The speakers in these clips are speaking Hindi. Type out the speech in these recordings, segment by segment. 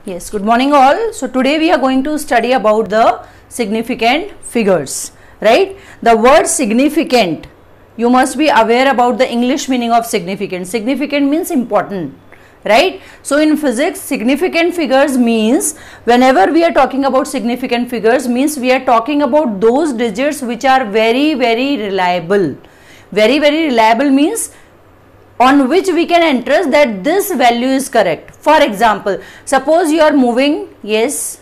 Yes, good morning all. So today we are going to study about the significant figures, right? The word significant, you must be aware about the English meaning of significant. Significant means important, right? So in physics, significant figures means whenever we are talking about significant figures means we are talking about those digits which are very reliable. Very reliable means on which we can entrust that this value is correct. For example, suppose you are moving, yes,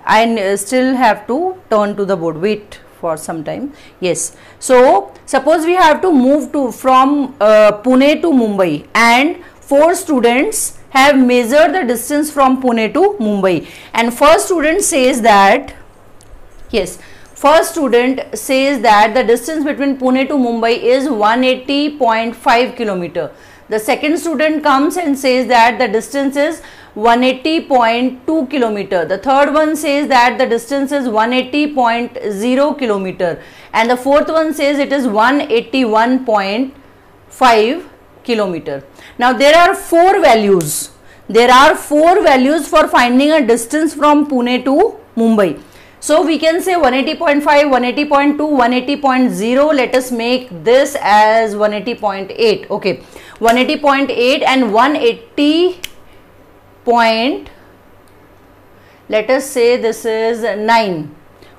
I still have to turn to the board, wait for some time, yes. So suppose we have to move from Pune to Mumbai, and 4 students have measured the distance from Pune to Mumbai, and first student says that, yes, first student says that the distance between Pune to Mumbai is 180.5 km. The second student comes and says that the distance is 180.2 km. The third one says that the distance is 180.0 km. And the fourth one says it is 181.5 km. Now there are 4 values. There are 4 values for finding a distance from Pune to Mumbai. So we can say 180.5, 180.2, 180.0. Let us make this as 180.8. Okay, 180.8 and 180. Let us say this is 9,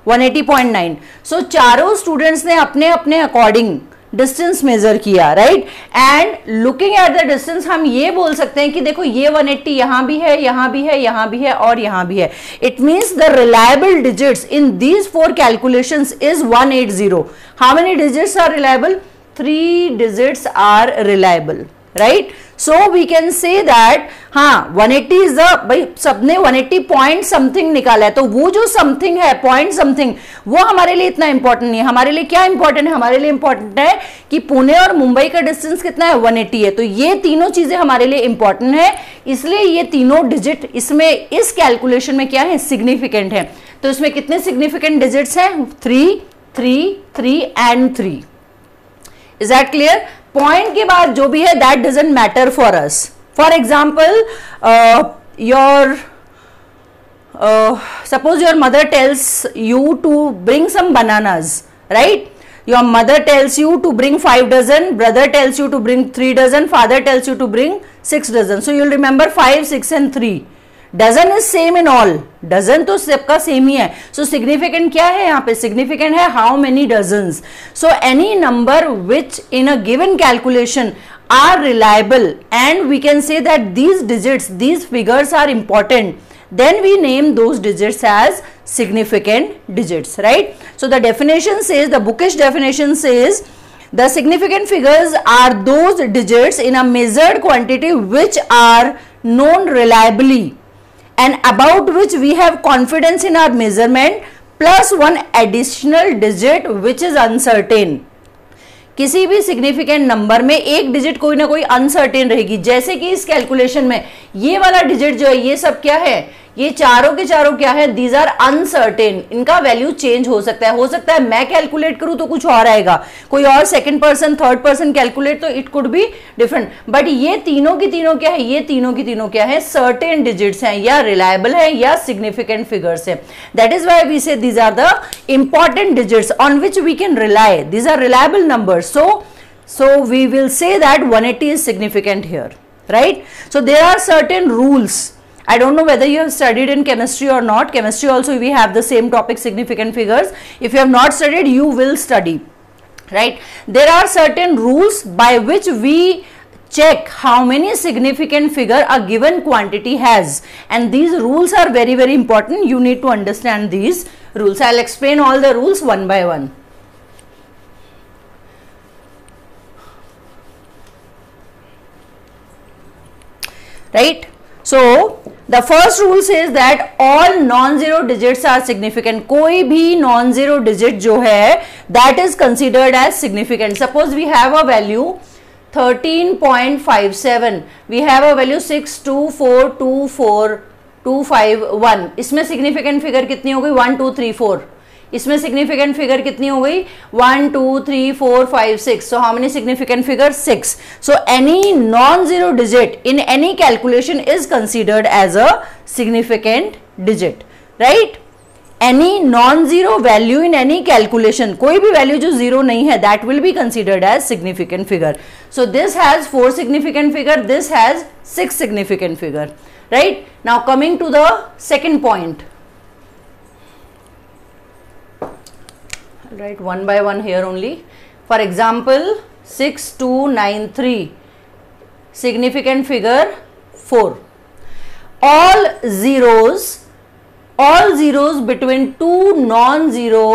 180.9. So चारों students ने अपने अपने according डिस्टेंस मेजर किया, right, and looking at the distance हम ये बोल सकते हैं कि देखो ये 180 यहां भी है, यहां भी है, यहां भी है और यहां भी है. It means the reliable digits in these 4 calculations is 180. How many digits are reliable? 3 digits are reliable, right. So we can say that हाँ 180 इज द, भाई सबने 180 पॉइंट समथिंग निकाला है, तो वो जो समथिंग है पॉइंट समथिंग वो हमारे लिए इतना इंपॉर्टेंट नहीं है. हमारे लिए क्या इंपॉर्टेंट है? हमारे लिए इंपॉर्टेंट है कि पुणे और मुंबई का डिस्टेंस कितना है, 180 है. तो ये तीनों चीजें हमारे लिए इंपॉर्टेंट है, इसलिए ये तीनों डिजिट इसमें इस कैलकुलेशन में क्या है, सिग्निफिकेंट है. तो इसमें कितने सिग्निफिकेंट डिजिट्स हैं? 3, 3, 3 and 3. Is that clear? Point के बाद जो भी है that doesn't matter for us. For example your suppose your mother tells you to bring some bananas, right? Your mother tells you to bring 5 dozen, brother tells you to bring 3 dozen, father tells you to bring 6 dozen. So you'll remember 5, 6 and 3. Dozen is same in all. Dozen तो सबका सेम ही है. So significant क्या है यहाँ पे? Significant है how many dozens. So any number which in a given calculation are reliable and we can say that these digits, these figures are important, then we name those digits as significant digits, right? So the definition says, the bookish definition says, the significant figures are those digits in a measured quantity which are known reliably and about which we have confidence in our measurement plus one additional digit which is uncertain. किसी भी सिग्निफिकेंट नंबर में एक डिजिट कोई ना कोई अनसर्टेन रहेगी. जैसे कि इस कैलकुलेशन में ये वाला डिजिट जो है, ये सब क्या है, ये चारों के चारों क्या है, दीज आर अनसर्टेन. इनका वैल्यू चेंज हो सकता है मैं कैलकुलेट करूं तो कुछ और आएगा, कोई और second person third person calculate तो it could be different. But ये तीनों की तीनों क्या है, ये तीनों की तीनों क्या है, सर्टेन डिजिट्स हैं, या रिलायबल है या सिग्निफिकेंट फिगर्स है. That is why we say these are the important digits on which we can rely. These are reliable numbers. So we will say that 180 is significant here, right? So there are certain rules. I don't know whether you have studied in chemistry or not. Chemistry also we have the same topic, significant figures. If you have not studied, you will study, right? There are certain rules by which we check how many significant figure a given quantity has, and these rules are very important. You need to understand these rules. I'll explain all the rules one by one. Right? So the first rule says that all non-zero digits are significant. कोई भी non-zero digit जो है that is considered as significant. Suppose we have a value 13.57, we have a value 62424 251. इसमें significant figure कितनी हो गई? 1 2 3 4. इसमें सिग्निफिकेंट फिगर कितनी हो गई 1 2 3 4 5 6. So how many significant figure 6. So any non zero digit in any calculation is considered as a significant digit, right. Any non zero value in any calculation, कोई भी वैल्यू जो जीरो नहीं है, that will be considered as significant figure. So this has 4 significant figure, this has 6 significant figure, right. Now coming to the second point, I'll write one by one here only. For example 6293, significant figure 4. All zeros between two non-zero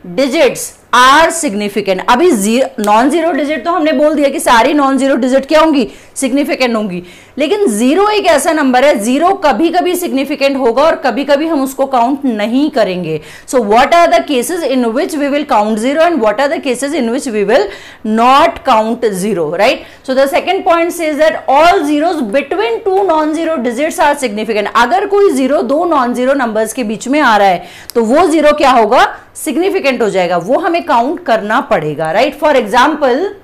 digits are significant. अभी नॉन जीरो डिजिट तो हमने बोल दिया कि सारी नॉन जीरो डिजिट क्या होंगी, सिग्निफिकेंट होंगी, लेकिन जीरो एक ऐसा नंबर है, जीरो कभी कभी सिग्निफिकेंट होगा और कभी कभी हम उसको काउंट नहीं करेंगे. So what are the cases in which we will count zero and what are the cases in which we will not count zero, right. So the second point says that all zeros between two non zero digits are significant. अगर कोई जीरो दो नॉन जीरो नंबर्स के बीच में आ रहा है तो वो जीरो क्या होगा, सिग्निफिकेंट हो जाएगा, वो हमें काउंट करना पड़ेगा, right. For example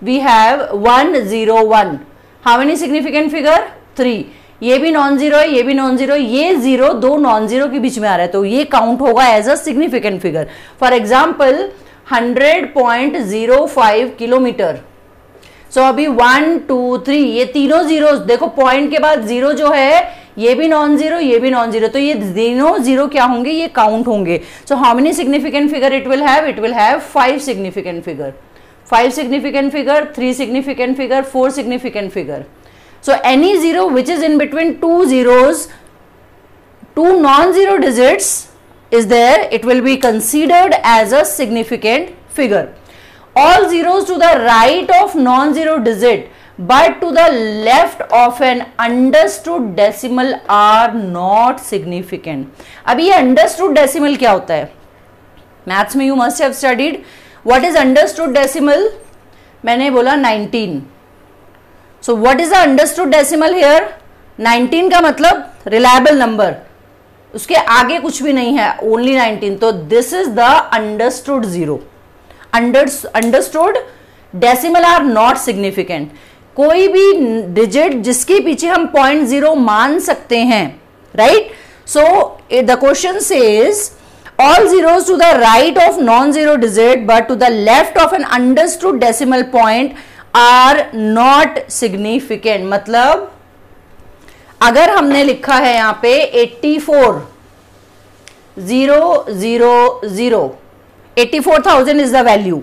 we have 101. How many significant figure 3. ये भी नॉन जीरो है, ये भी नॉन जीरो, ये जीरो दो नॉन जीरो के बीच में आ रहा है तो ये काउंट होगा as a significant figure. For example 100.05 kilometre. So अभी 1 2 3 ये तीनों जीरो, देखो पॉइंट के बाद जीरो जो है ये भी नॉन जीरो, ये भी नॉन जीरो, तो ये तीनों जीरो क्या होंगे, ये काउंट होंगे. सो how many significant figure it will have, it will have 5 significant figure. 5 significant figure, 3 significant figure, 4 significant figure. So any zero which is in between two zeros, two non-zero digits is there, it will be considered as a significant figure. All zeros to the right of non-zero digit but to the left of an understood decimal are not significant. अब ये understood decimal क्या होता है, मैथ्स में you must have studied. What is understood decimal? मैंने बोला 19. So what is the understood decimal here? 19 का मतलब reliable number, उसके आगे कुछ भी नहीं है, only 19. तो this is the understood zero. Understood decimal are not significant. कोई भी डिजिट जिसके पीछे हम 0.0 मान सकते हैं, right? So the question says all zeros to the right of non-zero digit but to the left of an understood decimal point are not significant. मतलब अगर हमने लिखा है यहाँ पे 84,000, 84,000 is the value,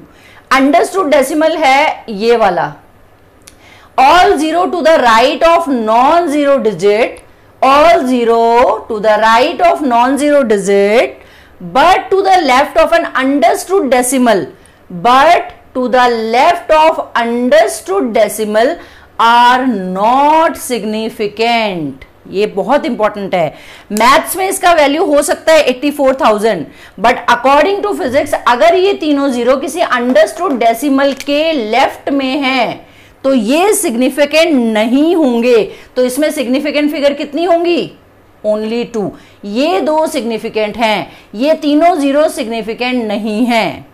understood decimal है ये वाला. All zero to the right of non-zero digit, all zero to the right of non-zero digit but to the left of an understood decimal, but to the left of understood decimal are not significant. ये बहुत इंपॉर्टेंट है. मैथ्स में इसका वैल्यू हो सकता है 84,000, बट अकॉर्डिंग टू फिजिक्स अगर ये तीनों जीरो किसी अंडरस्टूड डेसिमल के लेफ्ट में है तो ये सिग्निफिकेंट नहीं होंगे. तो इसमें सिग्निफिकेंट फिगर कितनी होंगी, ओनली 2. ये दो सिग्निफिकेंट हैं, ये तीनों जीरो सिग्निफिकेंट नहीं है.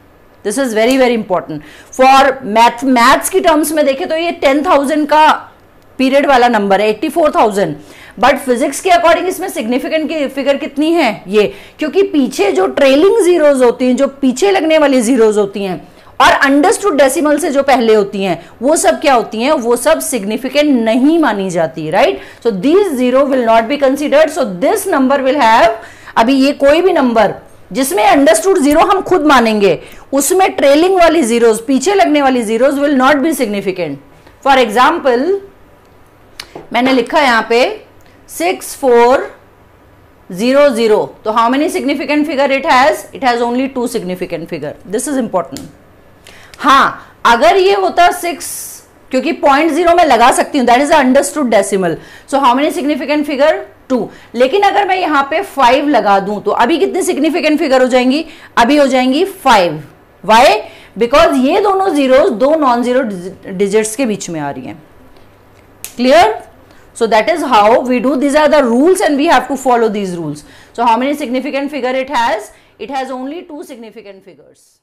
This is very very important for maths की टर्म्स में देखें तो ये 10,000 का पीरियड वाला नंबर है 84,000, बट फिजिक्स के अकॉर्डिंग इसमें सिग्निफिकेंट की फिगर कितनी है ये, क्योंकि पीछे जो ट्रेलिंग जीरोज होती हैं, जो पीछे लगने वाली जीरोज होती हैं और अंडरस्टूड डेसिमल से जो पहले होती हैं वो सब क्या होती हैं, वो सब सिग्निफिकेंट नहीं मानी जाती, right. So this zero will not be considered. So this number will have, अभी ये कोई भी नंबर जिसमें अंडरस्टूड जीरो हम खुद मानेंगे उसमें ट्रेलिंग वाली जीरोज, पीछे लगने वाली zeros will not be significant. For example मैंने लिखा यहां पे 6400, तो how many significant figure it has only 2 significant figure. This is important. हाँ, अगर ये होता 6, क्योंकि 0.0 में लगा सकती हूं, that is understood decimal. So how many significant figure 2. लेकिन अगर मैं यहां पे 5 लगा दूं तो अभी कितनी सिग्निफिकेंट फिगर हो जाएंगी, अभी हो जाएंगी 5. वाई? बिकॉज ये दोनों जीरोस दो नॉन जीरो डिजिट्स के बीच में आ रही हैं. Clear? So that is how we do. These are the rules and we have to follow these rules. So how many significant figure it has? It has only two significant figures.